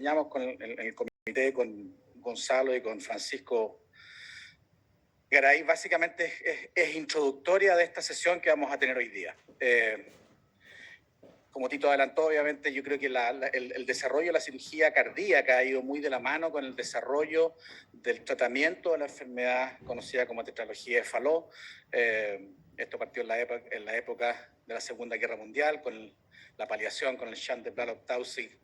diseñamos en el comité con Gonzalo y con Francisco Garay, básicamente es introductoria de esta sesión que vamos a tener hoy día. Como Tito adelantó, obviamente yo creo que el desarrollo de la cirugía cardíaca ha ido muy de la mano con el desarrollo del tratamiento de la enfermedad conocida como tetralogía de Fallot. Esto partió en la época de la Segunda Guerra Mundial, con la paliación con el shunt de Blalock-Taussig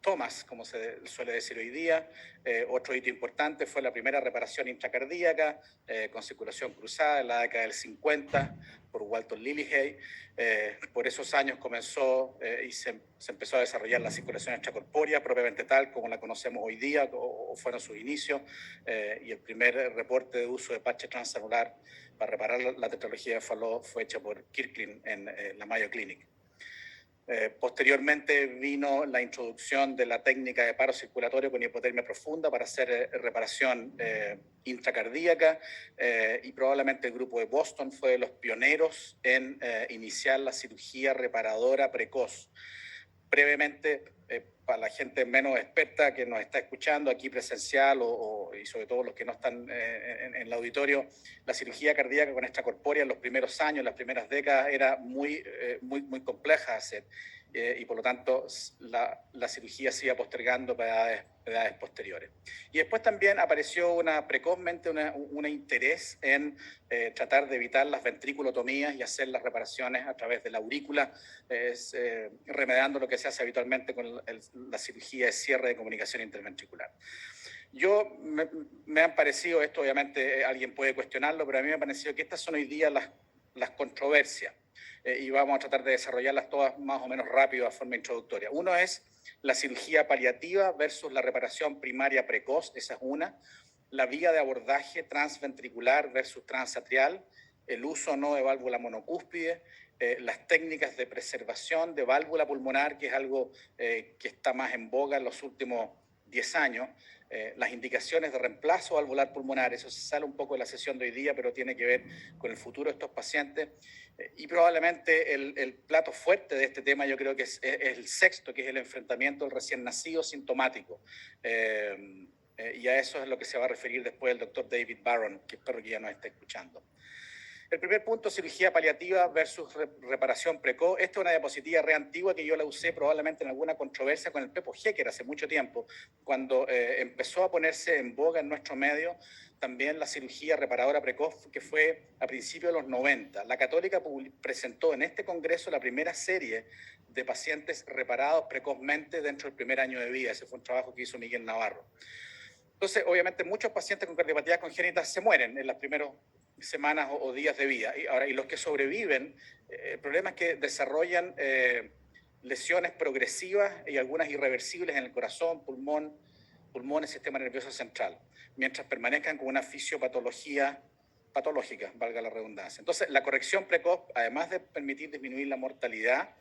Thomas, como se suele decir hoy día. Otro hito importante fue la primera reparación intracardíaca con circulación cruzada en la década del 50 por Walter Lillehei. Por esos años comenzó y se empezó a desarrollar la circulación extracorpórea propiamente tal como la conocemos hoy día, o fueron sus inicios, y el primer reporte de uso de parche transanular para reparar la tetralogía de Fallot fue hecho por Kirklin en la Mayo Clinic. Posteriormente vino la introducción de la técnica de paro circulatorio con hipotermia profunda para hacer reparación intracardíaca, y probablemente el grupo de Boston fue de los pioneros en iniciar la cirugía reparadora precoz. Brevemente, para la gente menos experta que nos está escuchando aquí presencial y sobre todo los que no están en el auditorio, la cirugía cardíaca con extracorpórea en los primeros años, las primeras décadas, era muy compleja de hacer, y por lo tanto la cirugía se iba postergando para edades posteriores. Y después también apareció precozmente un interés en tratar de evitar las ventriculotomías y hacer las reparaciones a través de la aurícula, remediando lo que se hace habitualmente con la cirugía de cierre de comunicación interventricular. Me han parecido, esto obviamente alguien puede cuestionarlo, pero a mí me ha parecido que estas son hoy día las controversias, y vamos a tratar de desarrollarlas todas más o menos rápido, a forma introductoria. Uno es la cirugía paliativa versus la reparación primaria precoz, esa es una. La vía de abordaje transventricular versus transatrial, el uso o no de válvula monocúspide, las técnicas de preservación de válvula pulmonar, que es algo que está más en boga en los últimos 10 años, las indicaciones de reemplazo valvular pulmonar, eso se sale un poco de la sesión de hoy día, pero tiene que ver con el futuro de estos pacientes, y probablemente el plato fuerte de este tema yo creo que es el sexto, que es el enfrentamiento del recién nacido sintomático, y a eso es lo que se va a referir después el doctor David Barron, que espero que ya nos esté escuchando. El primer punto, cirugía paliativa versus reparación precoz. Esta es una diapositiva re antigua que yo la usé probablemente en alguna controversia con el Pepo Hecker hace mucho tiempo, cuando empezó a ponerse en boga en nuestro medio también la cirugía reparadora precoz, que fue a principios de los 90. La Católica presentó en este congreso la primera serie de pacientes reparados precozmente dentro del primer año de vida. Ese fue un trabajo que hizo Miguel Navarro. Entonces, obviamente, muchos pacientes con cardiopatías congénitas se mueren en las primeras semanas o días de vida. Y los que sobreviven, el problema es que desarrollan lesiones progresivas y algunas irreversibles en el corazón, pulmones, sistema nervioso central, mientras permanezcan con una fisiopatología patológica, valga la redundancia. Entonces, la corrección precoz, además de permitir disminuir la mortalidad,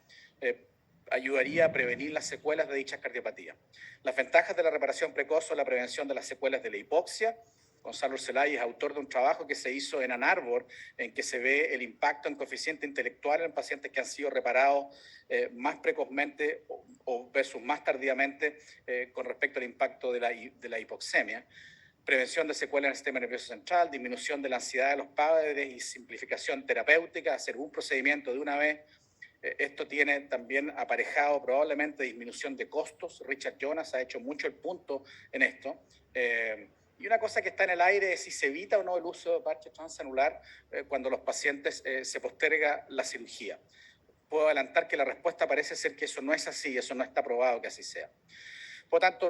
ayudaría a prevenir las secuelas de dichas cardiopatías. Las ventajas de la reparación precoz son la prevención de las secuelas de la hipoxia. Gonzalo Celay es autor de un trabajo que se hizo en Ann Arbor, en que se ve el impacto en coeficiente intelectual en pacientes que han sido reparados más precozmente o versus más tardíamente con respecto al impacto de la hipoxemia. Prevención de secuelas en el sistema nervioso central, disminución de la ansiedad de los padres y simplificación terapéutica, hacer un procedimiento de una vez. Esto tiene también aparejado probablemente disminución de costos. Richard Jonas ha hecho mucho el punto en esto. Y una cosa que está en el aire es si se evita o no el uso de parche transanular cuando los pacientes se posterga la cirugía. Puedo adelantar que la respuesta parece ser que eso no es así, eso no está probado que así sea. Por tanto,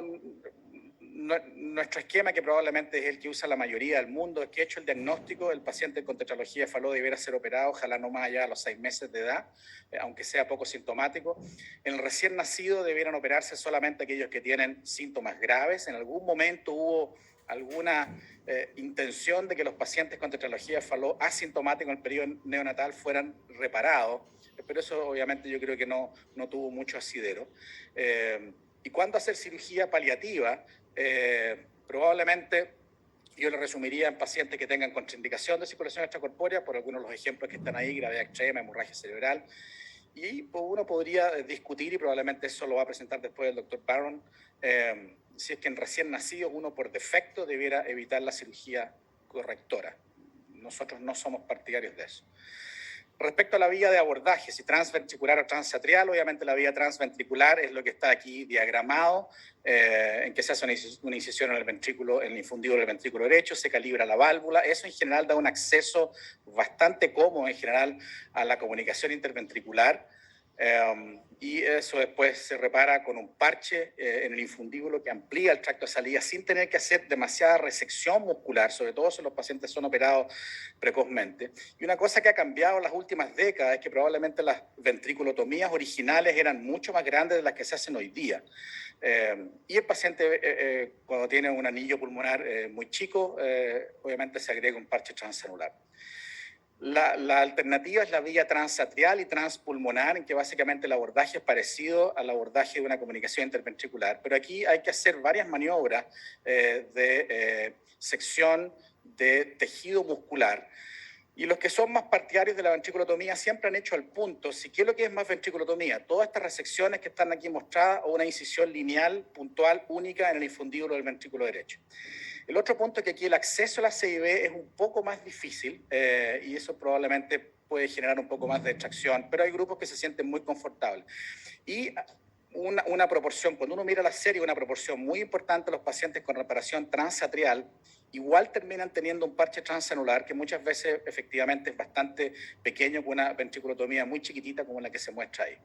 nuestro esquema, que probablemente es el que usa la mayoría del mundo, es que hecho el diagnóstico, el paciente con tetralogía de Fallot deberá ser operado, ojalá no más allá de los 6 meses de edad, aunque sea poco sintomático. En el recién nacido debieran operarse solamente aquellos que tienen síntomas graves. En algún momento hubo alguna intención de que los pacientes con tetralogía de Fallot asintomáticos en el periodo neonatal fueran reparados, pero eso obviamente yo creo que no tuvo mucho asidero. ¿Y cuándo hacer cirugía paliativa? Probablemente yo lo resumiría en pacientes que tengan contraindicación de circulación extracorpórea, por algunos de los ejemplos que están ahí: gravedad extrema, hemorragia cerebral, Y pues, uno podría discutir, y probablemente eso lo va a presentar después el doctor Barron, si es que en recién nacidos uno por defecto debiera evitar la cirugía correctora. Nosotros no somos partidarios de eso. Respecto a la vía de abordaje, si transventricular o transatrial, obviamente la vía transventricular es lo que está aquí diagramado, en que se hace una incisión en el ventrículo, en el infundíbulo del ventrículo derecho, se calibra la válvula. Eso en general da un acceso bastante cómodo en general a la comunicación interventricular. Y eso después se repara con un parche en el infundíbulo que amplía el tracto de salida sin tener que hacer demasiada resección muscular, sobre todo si los pacientes son operados precozmente. Y una cosa que ha cambiado en las últimas décadas es que probablemente las ventriculotomías originales eran mucho más grandes de las que se hacen hoy día. Y el paciente, cuando tiene un anillo pulmonar muy chico, obviamente se agrega un parche transanular. La alternativa es la vía transatrial y transpulmonar, en que básicamente el abordaje es parecido al abordaje de una comunicación interventricular, pero aquí hay que hacer varias maniobras de sección de tejido muscular. Y los que son más partidarios de la ventriculotomía siempre han hecho al punto, si qué es lo que es más ventriculotomía, todas estas resecciones que están aquí mostradas o una incisión lineal, puntual, única en el infundíbulo del ventrículo derecho. El otro punto es que aquí el acceso a la CIB es un poco más difícil y eso probablemente puede generar un poco más de extracción, pero hay grupos que se sienten muy confortables. Y una proporción, cuando uno mira la serie, una proporción muy importante de los pacientes con reparación transatrial igual terminan teniendo un parche transanular que muchas veces efectivamente es bastante pequeño, con una ventriculotomía muy chiquitita como la que se muestra ahí.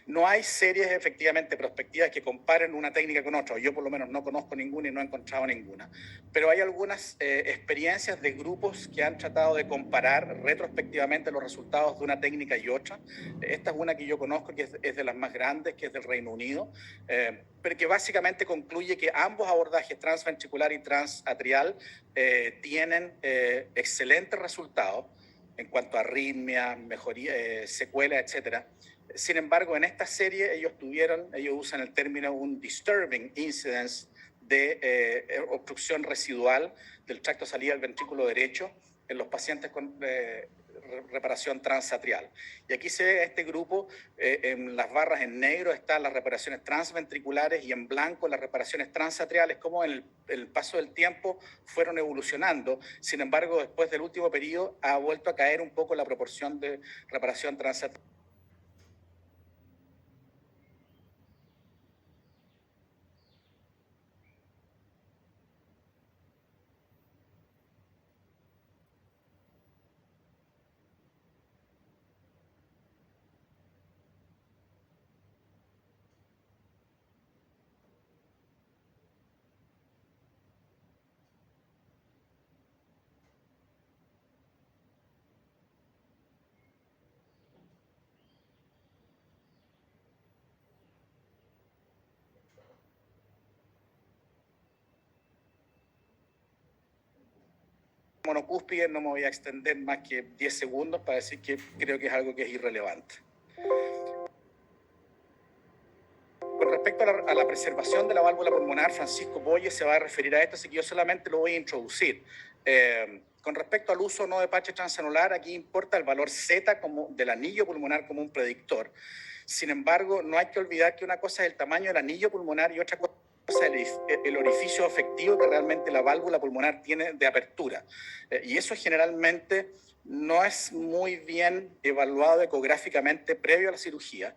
No hay series efectivamente prospectivas que comparen una técnica con otra. Yo por lo menos no conozco ninguna y no he encontrado ninguna. Pero hay algunas experiencias de grupos que han tratado de comparar retrospectivamente los resultados de una técnica y otra. Esta es una que yo conozco, que es de las más grandes, que es del Reino Unido, pero que básicamente concluye que ambos abordajes, transventricular y transatrial, tienen excelentes resultados en cuanto a arritmia, mejoría, secuelas, etcétera. Sin embargo, en esta serie ellos usan el término un disturbing incidence de obstrucción residual del tracto de salida del ventrículo derecho en los pacientes con reparación transatrial. Y aquí se ve este grupo, en las barras en negro están las reparaciones transventriculares y en blanco las reparaciones transatriales, como en el paso del tiempo fueron evolucionando. Sin embargo, después del último periodo ha vuelto a caer un poco la proporción de reparación transatrial. Monocúspide no me voy a extender más que 10 segundos para decir que creo que es algo que es irrelevante. Con respecto a la preservación de la válvula pulmonar, Francisco Boye se va a referir a esto, así que yo solamente lo voy a introducir. Con respecto al uso no de parche transanular, aquí importa el valor Z del anillo pulmonar como un predictor. Sin embargo, no hay que olvidar que una cosa es el tamaño del anillo pulmonar y otra cosa el orificio efectivo que realmente la válvula pulmonar tiene de apertura. Y eso generalmente no es muy bien evaluado ecográficamente previo a la cirugía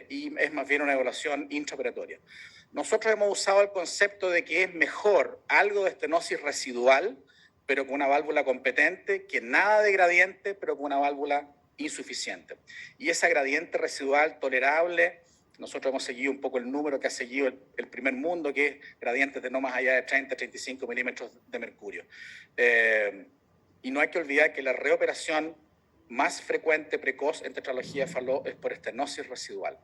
y es más bien una evaluación intraoperatoria. Nosotros hemos usado el concepto de que es mejor algo de estenosis residual, pero con una válvula competente, que nada de gradiente, pero con una válvula insuficiente. Y esa gradiente residual tolerable, nosotros hemos seguido un poco el número que ha seguido el primer mundo, que es gradientes de no más allá de 30-35 milímetros de mercurio. Y no hay que olvidar que la reoperación más frecuente, precoz en tetralogía de Fallot es por estenosis residual.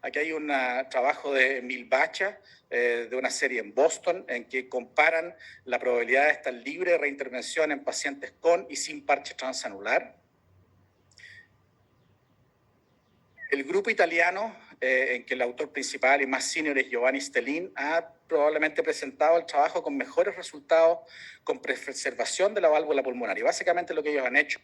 Aquí hay un trabajo de Milbacha, de una serie en Boston, en que comparan la probabilidad de estar libre de reintervención en pacientes con y sin parche transanular. El grupo italiano, en que el autor principal y más senior es Giovanni Stellin, ha probablemente presentado el trabajo con mejores resultados con preservación de la válvula pulmonar. Y básicamente lo que ellos han hecho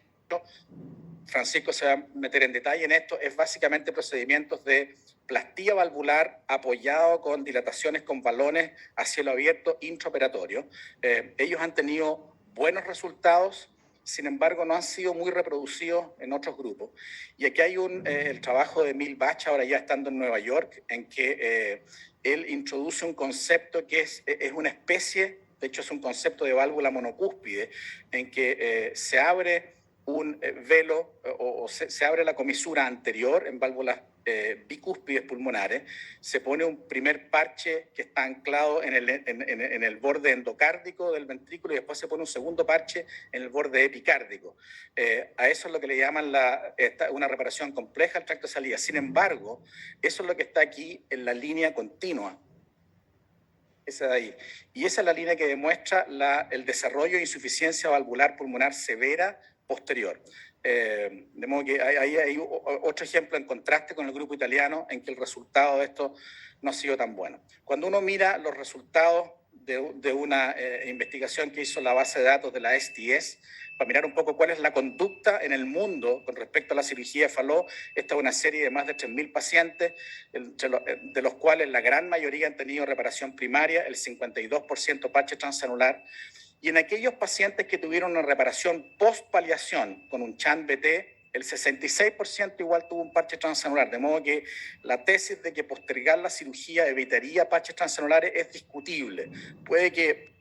Francisco se va a meter en detalle en esto, es básicamente procedimientos de plastilla valvular apoyado con dilataciones con balones a cielo abierto intraoperatorio. Ellos han tenido buenos resultados, sin embargo no han sido muy reproducidos en otros grupos. Y aquí hay el trabajo de Emil Bach, ahora ya estando en Nueva York, en que él introduce un concepto que es una especie, de hecho es un concepto de válvula monocúspide, en que se abre un velo o se abre la comisura anterior en válvulas bicúspides pulmonares, se pone un primer parche que está anclado en el borde endocárdico del ventrículo y después se pone un segundo parche en el borde epicárdico. A eso es lo que le llaman una reparación compleja al tracto de salida. Sin embargo, eso es lo que está aquí en la línea continua. Esa de ahí. Y esa es la línea que demuestra el desarrollo de insuficiencia valvular pulmonar severa posterior. De modo que hay otro ejemplo en contraste con el grupo italiano en que el resultado de esto no ha sido tan bueno. Cuando uno mira los resultados de una investigación que hizo la base de datos de la STS, para mirar un poco cuál es la conducta en el mundo con respecto a la cirugía de Fallot, esta es una serie de más de 3.000 pacientes, de los cuales la gran mayoría han tenido reparación primaria, el 52% parche transanular, y en aquellos pacientes que tuvieron una reparación post-paliación con un CHAN-BT, el 66% igual tuvo un parche transanular, de modo que la tesis de que postergar la cirugía evitaría parches transanulares es discutible. Puede que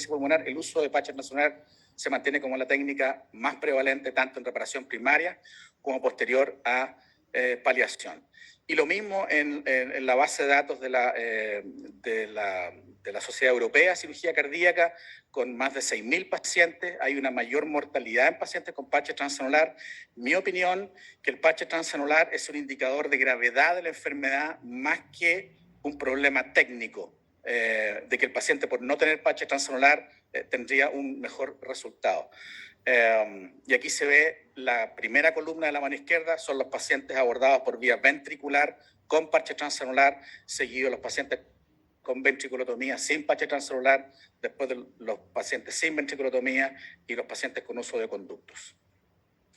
pulmonar, el uso de parche transanular se mantiene como la técnica más prevalente tanto en reparación primaria como posterior a paliación. Y lo mismo en la base de datos de la Sociedad Europea de Cirugía Cardíaca, con más de 6.000 pacientes, hay una mayor mortalidad en pacientes con parche transanular. Mi opinión, que el parche transanular es un indicador de gravedad de la enfermedad más que un problema técnico. De que el paciente por no tener parche transanular tendría un mejor resultado. Y aquí se ve la primera columna de la mano izquierda, son los pacientes abordados por vía ventricular con parche transanular, seguidos los pacientes con ventriculotomía sin parche transanular, después de los pacientes sin ventriculotomía y los pacientes con uso de conductos.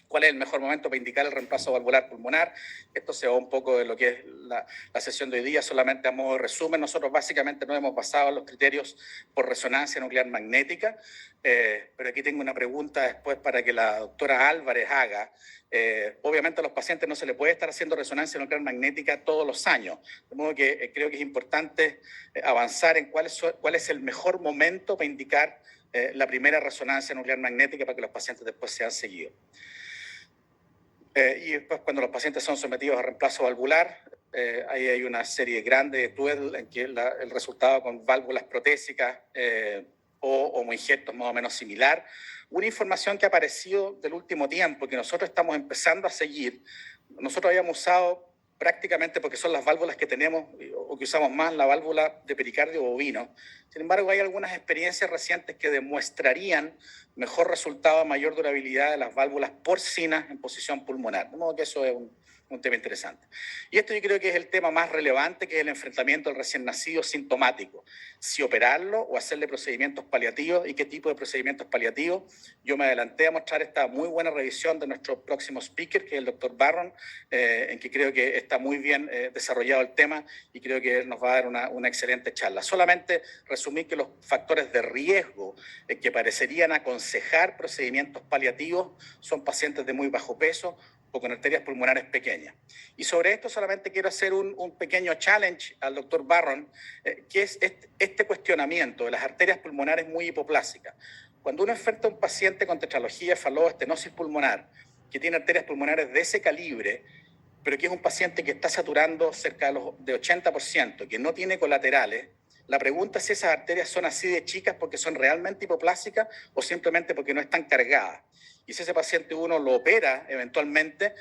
¿Cuál es el mejor momento para indicar el reemplazo valvular pulmonar? Esto se va un poco de lo que es la sesión de hoy día, solamente a modo de resumen. Nosotros básicamente nos hemos basado en los criterios por resonancia nuclear magnética, pero aquí tengo una pregunta después para que la doctora Álvarez haga. Obviamente a los pacientes no se les puede estar haciendo resonancia nuclear magnética todos los años, de modo que creo que es importante avanzar en cuál es el mejor momento para indicar la primera resonancia nuclear magnética para que los pacientes después sean seguidos. Y después cuando los pacientes son sometidos a reemplazo valvular, ahí hay una serie grande de TUEL en que el resultado con válvulas protésicas o homoinjertos más o menos similar. Una información que ha aparecido del último tiempo, que nosotros estamos empezando a seguir. Nosotros habíamos usado prácticamente, porque son las válvulas que tenemos o que usamos más, la válvula de pericardio bovino. Sin embargo, hay algunas experiencias recientes que demostrarían mejor resultado, mayor durabilidad de las válvulas porcinas en posición pulmonar. De modo que eso es un tema interesante. Y esto yo creo que es el tema más relevante, que es el enfrentamiento del recién nacido sintomático. Si operarlo o hacerle procedimientos paliativos y qué tipo de procedimientos paliativos. Yo me adelanté a mostrar esta muy buena revisión de nuestro próximo speaker, que es el doctor Barron, en que creo que está muy bien desarrollado el tema y creo que él nos va a dar una excelente charla. Solamente resumir que los factores de riesgo que parecerían aconsejar procedimientos paliativos son pacientes de muy bajo peso o con arterias pulmonares pequeñas. Y sobre esto solamente quiero hacer un pequeño challenge al doctor Barron, que es este cuestionamiento de las arterias pulmonares muy hipoplásicas. Cuando uno enfrenta a un paciente con tetralogía de Fallot, estenosis pulmonar, que tiene arterias pulmonares de ese calibre, pero que es un paciente que está saturando cerca de 80%, que no tiene colaterales, La pregunta es si esas arterias son así de chicas porque son realmente hipoplásicas o simplemente porque no están cargadas. Y si ese paciente uno lo opera eventualmente,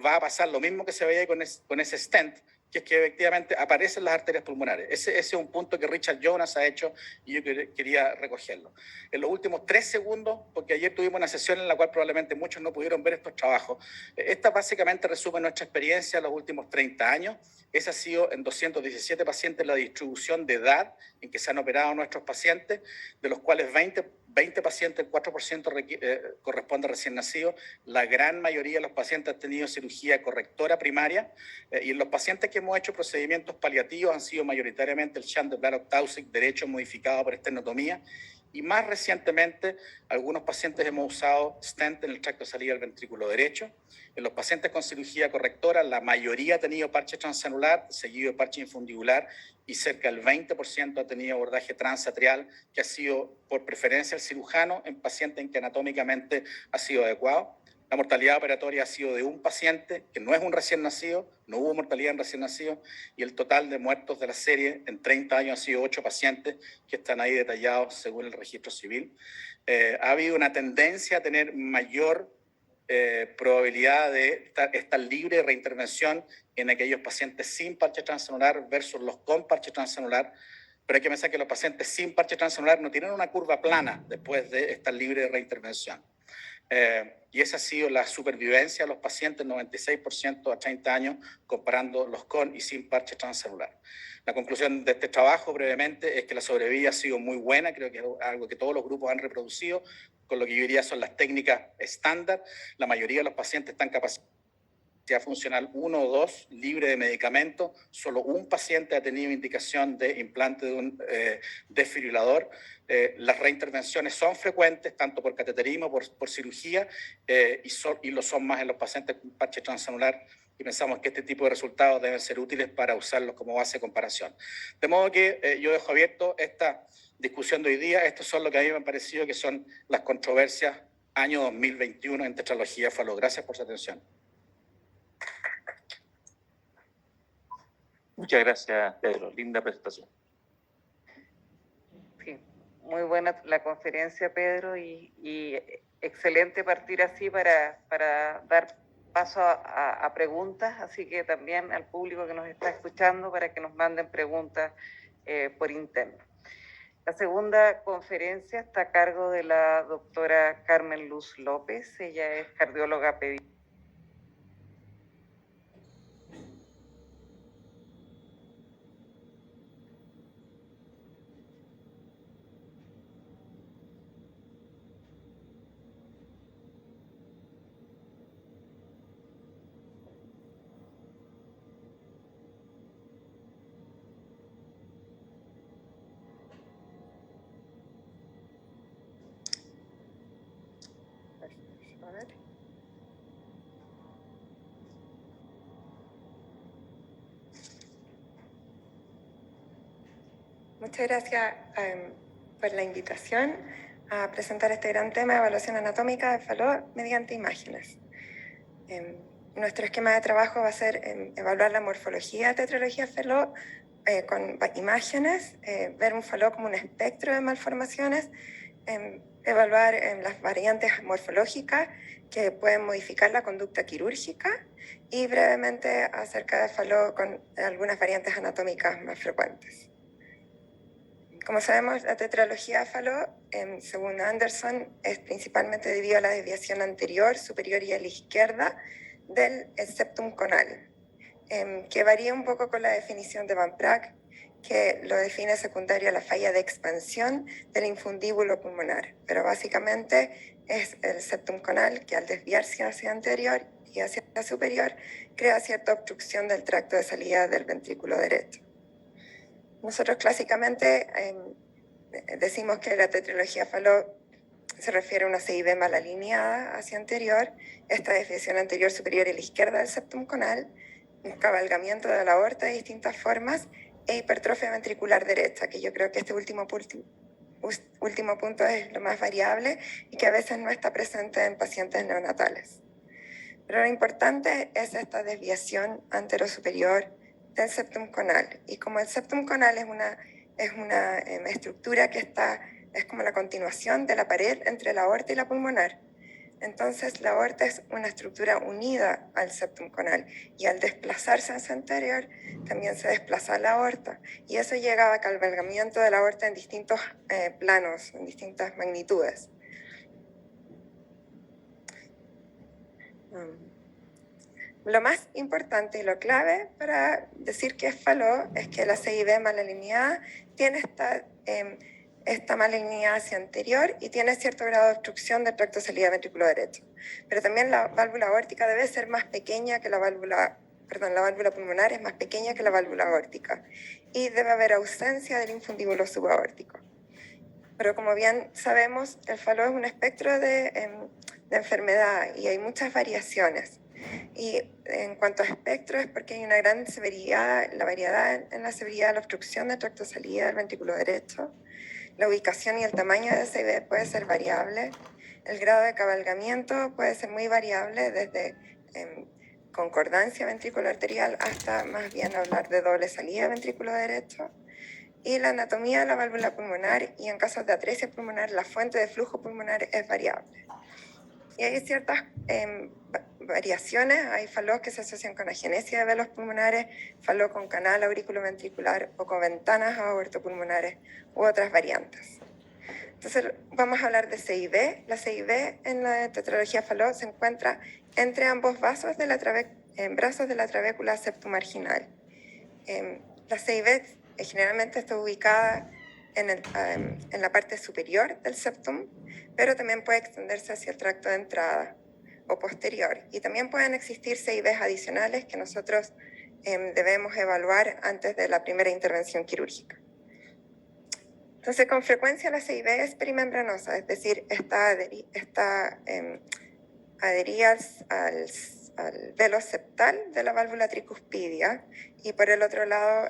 va a pasar lo mismo que se veía con ese stent, que es que efectivamente aparecen las arterias pulmonares. Ese es un punto que Richard Jonas ha hecho y yo quería recogerlo. En los últimos 3 segundos, porque ayer tuvimos una sesión en la cual probablemente muchos no pudieron ver estos trabajos, esta básicamente resume nuestra experiencia en los últimos 30 años. Esa ha sido en 217 pacientes la distribución de edad en que se han operado nuestros pacientes, de los cuales 20 pacientes, el 4% corresponde a recién nacidos. La gran mayoría de los pacientes han tenido cirugía correctora primaria y en los pacientes que hemos hecho procedimientos paliativos han sido mayoritariamente el shunt de Blalock-Taussig, derecho modificado por esternotomía, y más recientemente algunos pacientes hemos usado stent en el tracto de salida del ventrículo derecho. En los pacientes con cirugía correctora, la mayoría ha tenido parche transanular, seguido de parche infundibular, y cerca del 20% ha tenido abordaje transatrial, que ha sido por preferencia el cirujano en pacientes en que anatómicamente ha sido adecuado. La mortalidad operatoria ha sido de un paciente, que no es un recién nacido, no hubo mortalidad en recién nacido, y el total de muertos de la serie en 30 años ha sido 8 pacientes, que están ahí detallados según el registro civil. Ha habido una tendencia a tener mayor probabilidad de estar libre de reintervención en aquellos pacientes sin parche transanular versus los con parche transanular, pero hay que pensar que los pacientes sin parche transanular no tienen una curva plana después de estar libres de reintervención. Y esa ha sido la supervivencia de los pacientes, 96% a 30 años, comparando los con y sin parche transanular. La conclusión de este trabajo, brevemente, es que la sobrevida ha sido muy buena, creo que es algo que todos los grupos han reproducido, con lo que yo diría son las técnicas estándar. La mayoría de los pacientes están capacitados funcional 1 o 2, libre de medicamentos. Solo un paciente ha tenido indicación de implante de un desfibrilador. Las reintervenciones son frecuentes, tanto por cateterismo, por cirugía, y lo son más en los pacientes con parche transanular, y pensamos que este tipo de resultados deben ser útiles para usarlos como base de comparación. De modo que yo dejo abierto esta discusión de hoy día. Estos son lo que a mí me han parecido que son las controversias año 2021 en tetralogía Fallot. Gracias por su atención. Muchas gracias, Pedro. Linda presentación. Sí, muy buena la conferencia, Pedro, y excelente partir así para dar paso a preguntas, así que también al público que nos está escuchando para que nos manden preguntas por interno. La segunda conferencia está a cargo de la doctora Carmen Luz López. Ella es cardióloga pediátrica. Muchas gracias por la invitación a presentar este gran tema de evaluación anatómica de Fallot mediante imágenes. Nuestro esquema de trabajo va a ser evaluar la morfología de tetralogía Fallot con imágenes, ver un Fallot como un espectro de malformaciones, evaluar las variantes morfológicas que pueden modificar la conducta quirúrgica y brevemente acerca de Fallot con algunas variantes anatómicas más frecuentes. Como sabemos, la tetralogía de Fallot, según Anderson, es principalmente debido a la desviación anterior, superior y a la izquierda del septum conal, que varía un poco con la definición de Van Praag, que lo define secundario a la falla de expansión del infundíbulo pulmonar. Pero básicamente es el septum conal que al desviarse hacia anterior y hacia superior crea cierta obstrucción del tracto de salida del ventrículo derecho. Nosotros clásicamente decimos que la tetralogía Fallot se refiere a una CIB mal alineada hacia anterior, esta desviación anterior superior a la izquierda del septum conal, un cabalgamiento de la aorta de distintas formas e hipertrofia ventricular derecha, que yo creo que este último punto es lo más variable y que a veces no está presente en pacientes neonatales. Pero lo importante es esta desviación anterosuperior del septum conal. Y como el septum conal es una es una estructura que es como la continuación de la pared entre la aorta y la pulmonar. Entonces, la aorta es una estructura unida al septum conal y al desplazarse en su interior, también se desplaza la aorta. Y eso llega a cabalgamiento de la aorta en distintos planos, en distintas magnitudes. Lo más importante y lo clave para decir que es Fallot es que la CIB mal alineada tiene esta malignidad hacia anterior y tiene cierto grado de obstrucción del tracto de salida ventrículo derecho. Pero también la válvula aórtica debe ser más pequeña que la válvula pulmonar es más pequeña que la válvula aórtica y debe haber ausencia del infundíbulo subaórtico. Pero como bien sabemos, el Fallot es un espectro de enfermedad y hay muchas variaciones. Y en cuanto a espectro es porque hay una gran severidad, la variedad en la severidad de la obstrucción del tracto de salida del ventrículo derecho. La ubicación y el tamaño de CIB puede ser variable. El grado de cabalgamiento puede ser muy variable, desde concordancia ventrículo arterial hasta más bien hablar de doble salida ventrículo derecho. Y la anatomía de la válvula pulmonar y en casos de atresia pulmonar, la fuente de flujo pulmonar es variable. Y hay ciertas variaciones, hay Fallot que se asocian con agenesia de velos pulmonares, Fallot con canal auriculoventricular o con ventanas aortopulmonares u otras variantes. Entonces vamos a hablar de CIB. La CIB en la tetralogía Fallot se encuentra entre ambos brazos de la trabécula septomarginal. La CIB generalmente está ubicada en la parte superior del septum, pero también puede extenderse hacia el tracto de entrada o posterior. Y también pueden existir CIBs adicionales que nosotros debemos evaluar antes de la primera intervención quirúrgica. Entonces, con frecuencia la CIB es perimembranosa, es decir, está adherida al velo septal de la válvula tricuspidia y por el otro lado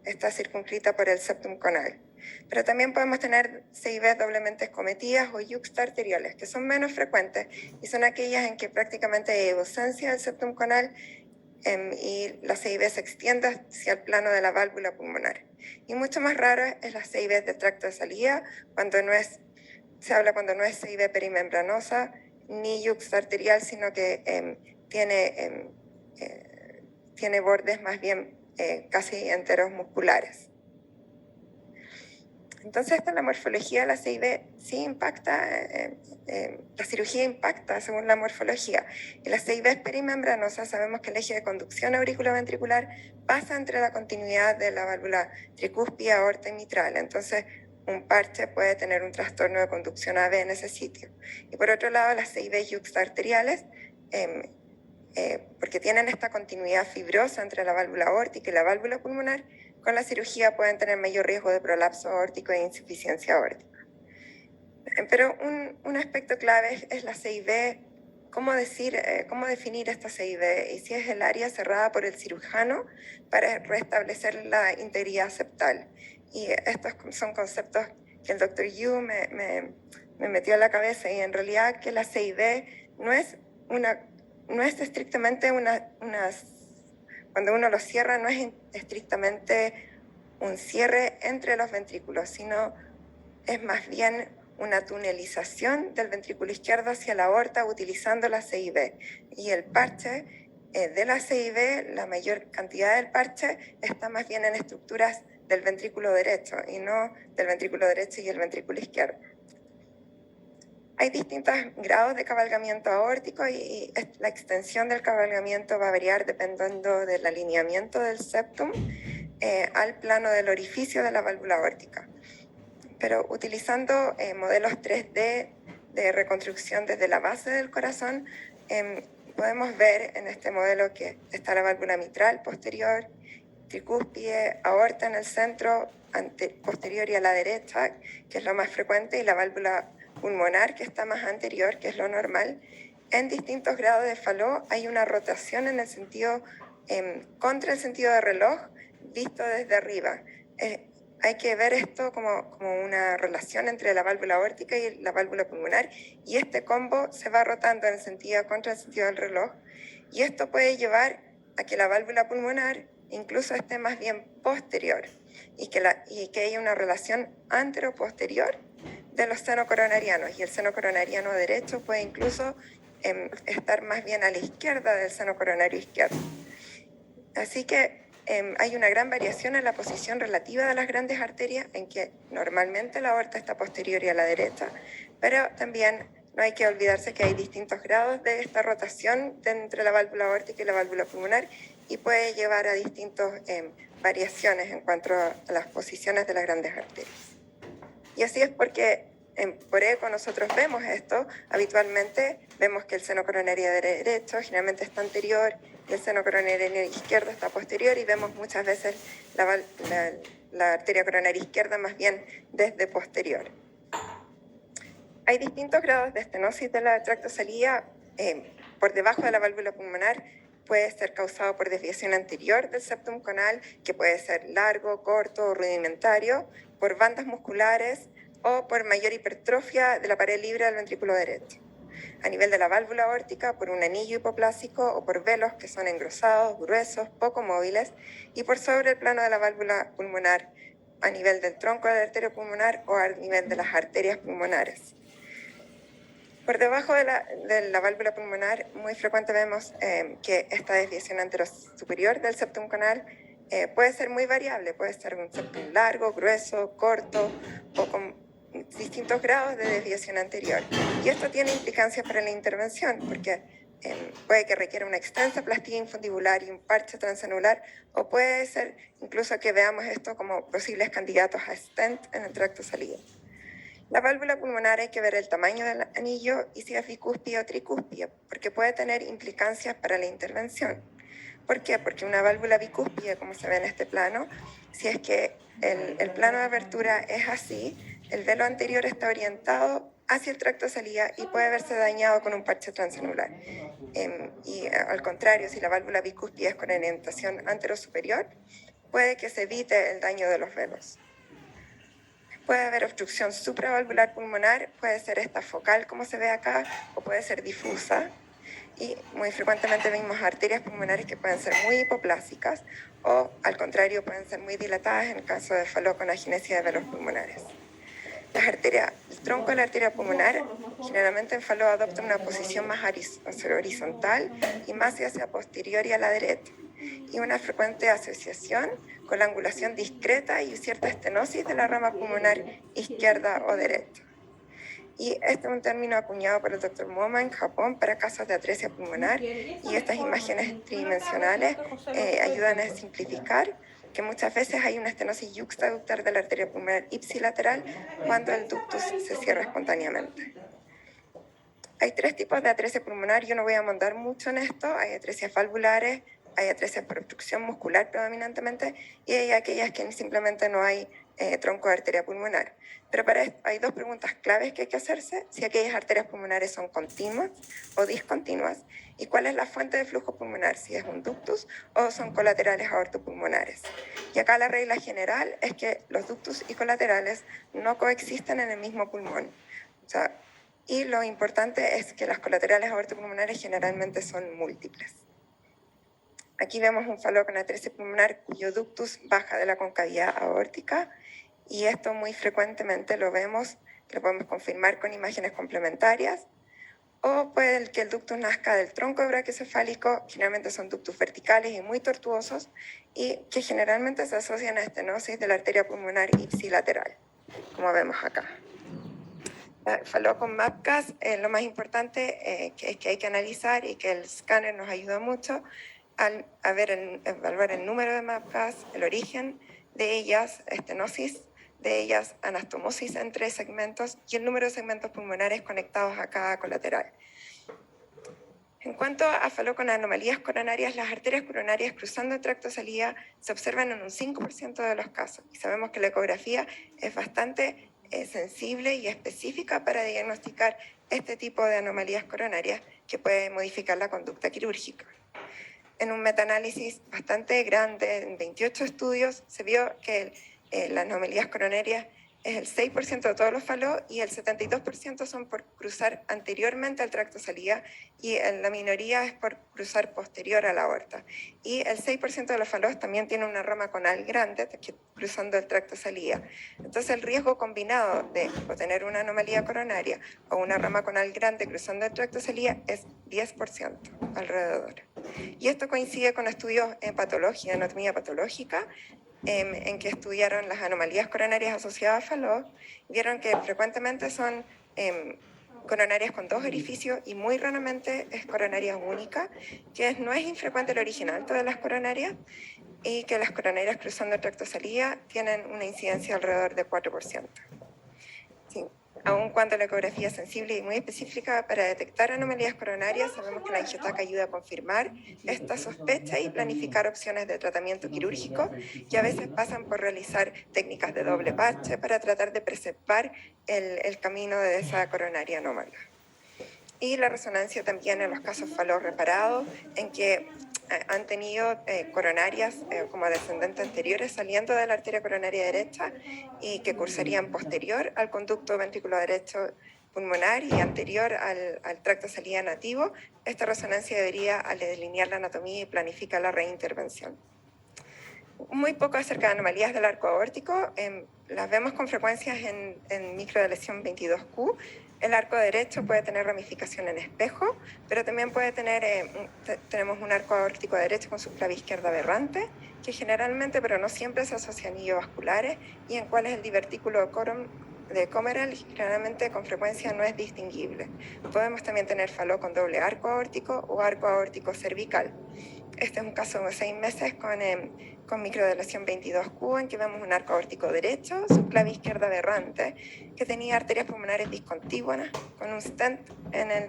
está circunscrita por el septum conal. Pero también podemos tener CIB doblemente escometidas o yuxtarteriales, que son menos frecuentes y son aquellas en que prácticamente hay ausencia del septum conal y la CIB se extiende hacia el plano de la válvula pulmonar. Y mucho más raro es la CIB de tracto de salida, se habla cuando no es CIB perimembranosa ni yuxtarterial, sino que tiene bordes más bien casi enteros musculares. Entonces, esta es la morfología de la CIB, sí impacta, la cirugía impacta según la morfología. Y la CIB perimembranosa, sabemos que el eje de conducción auriculoventricular pasa entre la continuidad de la válvula tricúspide, aorta y mitral. Entonces, un parche puede tener un trastorno de conducción AV en ese sitio. Y por otro lado, las CIB yuxtarteriales, porque tienen esta continuidad fibrosa entre la válvula aórtica y la válvula pulmonar, con la cirugía pueden tener mayor riesgo de prolapso aórtico e insuficiencia aórtica. Pero un aspecto clave es la CIB, cómo definir esta CIB y si es el área cerrada por el cirujano para restablecer la integridad septal. Y estos son conceptos que el Dr. Yu me metió a la cabeza y en realidad que la CIB no es estrictamente cuando uno lo cierra, no es estrictamente un cierre entre los ventrículos, sino es más bien una tunelización del ventrículo izquierdo hacia la aorta utilizando la CIB. Y el parche de la CIB, la mayor cantidad del parche, está más bien en estructuras del ventrículo derecho y no del ventrículo derecho y el ventrículo izquierdo. Hay distintos grados de cabalgamiento aórtico y la extensión del cabalgamiento va a variar dependiendo del alineamiento del septum al plano del orificio de la válvula aórtica. Pero utilizando modelos 3D de reconstrucción desde la base del corazón, podemos ver en este modelo que está la válvula mitral posterior, tricúspide, aorta en el centro, posterior y a la derecha, que es lo más frecuente, y la válvula pulmonar, que está más anterior, que es lo normal. En distintos grados de Fallot hay una rotación en el sentido, contra el sentido de reloj, visto desde arriba. Hay que ver esto como una relación entre la válvula aórtica y la válvula pulmonar, y este combo se va rotando en el sentido contra el sentido del reloj, y esto puede llevar a que la válvula pulmonar incluso esté más bien posterior y que haya una relación antero-posterior de los seno-coronarianos, y el seno coronariano derecho puede incluso estar más bien a la izquierda del seno coronario izquierdo. Así que hay una gran variación en la posición relativa de las grandes arterias, en que normalmente la aorta está posterior y a la derecha, pero también no hay que olvidarse que hay distintos grados de esta rotación entre la válvula aórtica y la válvula pulmonar, y puede llevar a distintas variaciones en cuanto a las posiciones de las grandes arterias. Y así es porque por eco nosotros vemos esto. Habitualmente vemos que el seno coronario derecho generalmente está anterior y el seno coronario izquierdo está posterior, y vemos muchas veces la arteria coronaria izquierda más bien desde posterior. Hay distintos grados de estenosis de la tracto salida. Por debajo de la válvula pulmonar puede ser causado por desviación anterior del septum conal, que puede ser largo, corto o rudimentario, por bandas musculares o por mayor hipertrofia de la pared libre del ventrículo derecho. A nivel de la válvula aórtica, por un anillo hipoplásico o por velos que son engrosados, gruesos, poco móviles, y por sobre el plano de la válvula pulmonar, a nivel del tronco de la arteria pulmonar o a nivel de las arterias pulmonares. Por debajo de la válvula pulmonar, muy frecuente vemos que esta desviación anterosuperior del septum conal puede ser muy variable. Puede ser un septum largo, grueso, corto o con distintos grados de desviación anterior. Y esto tiene implicancias para la intervención, porque puede que requiera una extensa plastilla infundibular y un parche transanular, o puede ser incluso que veamos esto como posibles candidatos a stent en el tracto salida. La válvula pulmonar hay que ver el tamaño del anillo y si es bicúspide o tricúspide, porque puede tener implicancias para la intervención. ¿Por qué? Porque una válvula bicúspide, como se ve en este plano, si es que el plano de abertura es así, el velo anterior está orientado hacia el tracto de salida y puede verse dañado con un parche transanular. Y al contrario, si la válvula bicúspide es con orientación anterosuperior, puede que se evite el daño de los velos. Puede haber obstrucción supravalvular pulmonar, puede ser esta focal como se ve acá, o puede ser difusa. Y muy frecuentemente vemos arterias pulmonares que pueden ser muy hipoplásicas, o al contrario pueden ser muy dilatadas en el caso de fallo con aginesia de velos pulmonares. El tronco de la arteria pulmonar generalmente en fallo adopta una posición más horizontal y más hacia posterior y a la derecha, y una frecuente asociación con la angulación discreta y cierta estenosis de la rama pulmonar izquierda o derecha. Y este es un término acuñado por el Dr. Moma en Japón para casos de atresia pulmonar, y estas imágenes tridimensionales ayudan a simplificar que muchas veces hay una estenosis yuxtaductal de la arteria pulmonar ipsilateral cuando el ductus se cierra espontáneamente. Hay tres tipos de atresia pulmonar, yo no voy a ahondar mucho en esto. Hay atresias valvulares, hay atresias por obstrucción muscular predominantemente, y hay aquellas que simplemente no hay tronco de arteria pulmonar. Pero para esto hay dos preguntas claves que hay que hacerse: si aquellas arterias pulmonares son continuas o discontinuas, y cuál es la fuente de flujo pulmonar, si es un ductus o son colaterales aortopulmonares. Y acá la regla general es que los ductus y colaterales no coexisten en el mismo pulmón. Y lo importante es que las colaterales aortopulmonares generalmente son múltiples. Aquí vemos un fallo con atresia pulmonar cuyo ductus baja de la concavidad aórtica, y esto muy frecuentemente lo podemos confirmar con imágenes complementarias, o puede que el ductus nazca del tronco brachiocefálico. Generalmente son ductus verticales y muy tortuosos, y que generalmente se asocian a estenosis de la arteria pulmonar ipsilateral, como vemos acá. Fallo con MAPCAS, lo más importante es que hay que analizar, y que el escáner nos ayuda mucho al evaluar el número de MAPCAS, el origen de ellas, estenosis de ellas, anastomosis entre segmentos y el número de segmentos pulmonares conectados a cada colateral. En cuanto a fallo con anomalías coronarias, las arterias coronarias cruzando el tracto de salida se observan en un 5% de los casos, y sabemos que la ecografía es bastante sensible y específica para diagnosticar este tipo de anomalías coronarias que puede modificar la conducta quirúrgica. En un metaanálisis bastante grande, en 28 estudios, se vio que las anomalías coronarias es el 6% de todos los fallos y el 72% son por cruzar anteriormente al tracto de salida y la minoría es por cruzar posterior a la aorta. Y el 6% de los fallos también tiene una rama conal grande cruzando el tracto de salida. Entonces el riesgo combinado de o tener una anomalía coronaria o una rama conal grande cruzando el tracto de salida es 10% alrededor. Y esto coincide con estudios en patología, anatomía patológica, en que estudiaron las anomalías coronarias asociadas a Fallot, vieron que frecuentemente son coronarias con 2 orificios y muy raramente es coronaria única, que no es infrecuente el original todas las coronarias, y que las coronarias cruzando el tracto de salida tienen una incidencia alrededor de 4%. Sí. Aun cuando la ecografía es sensible y muy específica para detectar anomalías coronarias, sabemos que la angiotaca ayuda a confirmar esta sospecha y planificar opciones de tratamiento quirúrgico que a veces pasan por realizar técnicas de doble parche para tratar de preservar el camino de esa coronaria anómala. Y la resonancia también en los casos Fallot reparados, en que han tenido coronarias como descendentes anteriores saliendo de la arteria coronaria derecha y que cursarían posterior al conducto ventrículo derecho pulmonar y anterior al tracto de salida nativo. Esta resonancia debería delinear la anatomía y planificar la reintervención. Muy poco acerca de anomalías del arco aórtico, las vemos con frecuencias en microdeleción 22Q. El arco derecho puede tener ramificación en espejo, pero también puede tener, tenemos un arco aórtico derecho con subclavia izquierda aberrante, que generalmente, pero no siempre, se asocia a anillos vasculares y en cuales el divertículo de Comeral generalmente con frecuencia no es distinguible. Podemos también tener Fallot con doble arco aórtico o arco aórtico cervical. Este es un caso de 6 meses con microdeleción 22Q, en que vemos un arco aórtico derecho, subclavia izquierda aberrante, que tenía arterias pulmonares discontínuas, con un stent en el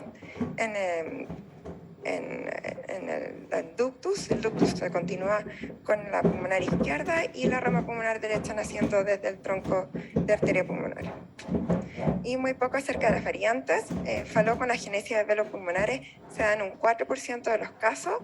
ductus. El ductus se continúa con la pulmonar izquierda y la rama pulmonar derecha naciendo desde el tronco de arteria pulmonar. Y muy poco acerca de las variantes. Fallot con agenesia de velos pulmonares se da en un 4% de los casos,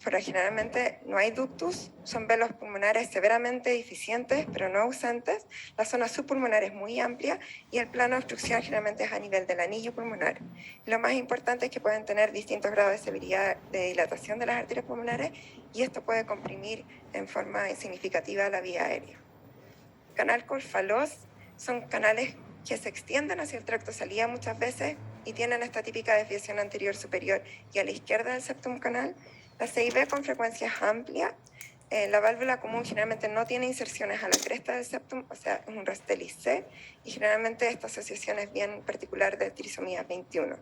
pero generalmente no hay ductus, son velos pulmonares severamente deficientes, pero no ausentes. La zona subpulmonar es muy amplia y el plano de obstrucción generalmente es a nivel del anillo pulmonar. Lo más importante es que pueden tener distintos grados de severidad de dilatación de las arterias pulmonares y esto puede comprimir en forma significativa la vía aérea. Canal Fallot son canales que se extienden hacia el tracto de salida muchas veces y tienen esta típica desviación anterior superior y a la izquierda del septum canal. La CIB con frecuencias amplias. La válvula común generalmente no tiene inserciones a la cresta del septum, o sea, es un Rastelli C, y generalmente esta asociación es bien particular de trisomía 21.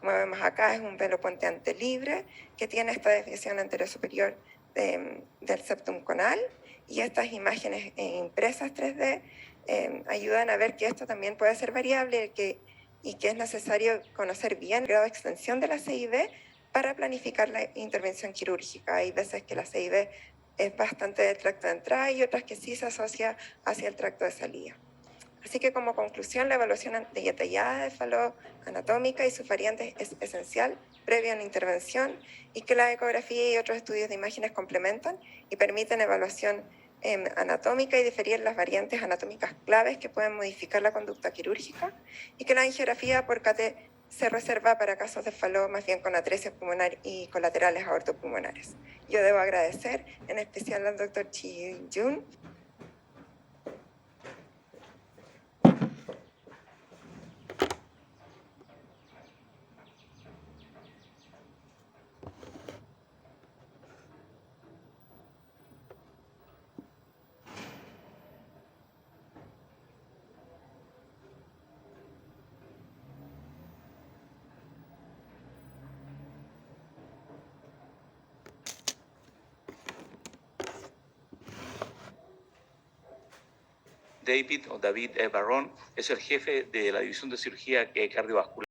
Como vemos acá, es un velo puenteante libre que tiene esta desviación anterior superior del septum conal, y estas imágenes impresas 3D ayudan a ver que esto también puede ser variable y que es necesario conocer bien el grado de extensión de la CIB para planificar la intervención quirúrgica. Hay veces que la CIB es bastante del tracto de entrada y otras que sí se asocia hacia el tracto de salida. Así que como conclusión, la evaluación detallada de Fallot anatómica y sus variantes es esencial previo a una intervención, y que la ecografía y otros estudios de imágenes complementan y permiten evaluación anatómica y diferir las variantes anatómicas claves que pueden modificar la conducta quirúrgica, y que la angiografía por CT se reserva para casos de Fallot más bien con atresia pulmonar y colaterales aortopulmonares. Yo debo agradecer en especial al doctor Chi Jun. David E. Barrón es el jefe de la División de Cirugía Cardiovascular